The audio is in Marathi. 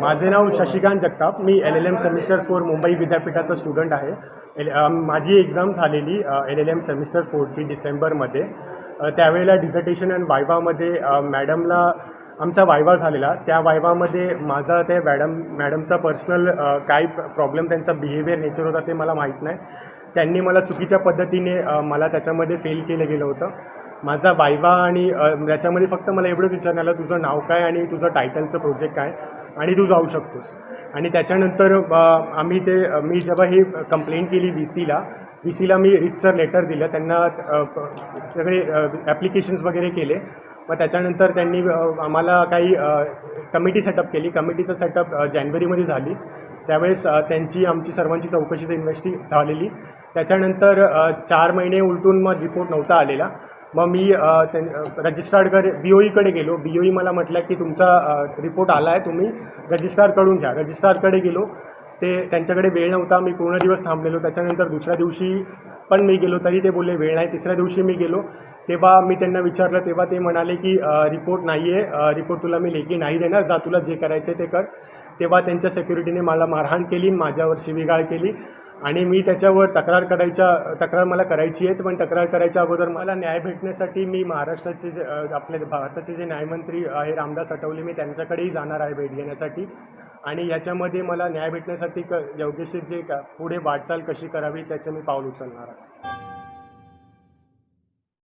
माझे नाव शशिकांत जगताप. मी LLM सेमिस्टर 4 मुंबई विद्यापीठाचा स्टुडंट आहे. माझी एक्झाम झालेली LLM सेमिस्टर 4ची डिसेंबरमध्ये. त्यावेळेला डिझर्टेशन अँड वायवामध्ये मॅडमला आमचा वायवा झालेला. त्या वायवामध्ये माझा ते मॅडमचा पर्सनल काय प्रॉब्लेम, त्यांचा बिहेवियर नेचर होता ते मला माहीत नाही. त्यांनी मला चुकीच्या पद्धतीने मला त्याच्यामध्ये फेल केलं गेलं होतं. माझा वायवा आणि त्याच्यामध्ये फक्त मला एवढंच विचारण्यात आलं, तुझं नाव काय आणि तुझं टायटलचं प्रोजेक्ट काय आणि तू जाऊ शकतोस. आणि त्याच्यानंतर मी जेव्हा हे कंप्लेंट केली व्ही सीला मी रितसर लेटर दिलं. त्यांना सगळे ॲप्लिकेशन्स वगैरे केले. मग त्याच्यानंतर त्यांनी आम्हाला काही कमिटी सेटअप केली. कमिटीचं सेटअप जानेवारीमध्ये झाली. त्यावेळेस आमची सर्वांची चौकशीची झालेली. त्याच्यानंतर 4 महिने उलटून मग रिपोर्ट नव्हता आलेला. मग मी रजिस्ट्रारकडे BOEकडे गेलो. BOE मला म्हटलं की तुमचा रिपोर्ट आला आहे, तुम्ही रजिस्ट्रारकडून घ्या. रजिस्ट्रारकडे गेलो. त्यांच्याकडे वेळ नव्हता. मी पूर्ण दिवस थांबलेलो. त्याच्यानंतर दुसऱ्या दिवशी पण मी गेलो तरी ते बोलले वेळ नाही. तिसऱ्या दिवशी मी गेलो तेव्हा मी त्यांना विचारलं, तेव्हा ते म्हणाले की रिपोर्ट नाही आहे, रिपोर्ट तुला मी लेखी नाही देणार, जा तुला जे करायचं ते कर. तेव्हा त्यांच्या सिक्युरिटीने मला मारहाण केली, माझ्यावर शिवीगाळ केली. आणि मी त्याच्यावर तक्रार मला करायची आहे. पण तक्रार करायच्या अगोदर मला न्याय भेटण्यासाठी मी महाराष्ट्राचे आपले भारताचे जे न्यायमंत्री आहे रामदास आठवले, मी त्यांच्याकडेही जाणार आहे भेट घेण्यासाठी. आणि याच्यामध्ये मला न्याय भेटण्यासाठी योग्यशीर पुढे वाटचाल कशी करावी त्याचं मी पाऊल उचलणार आहे.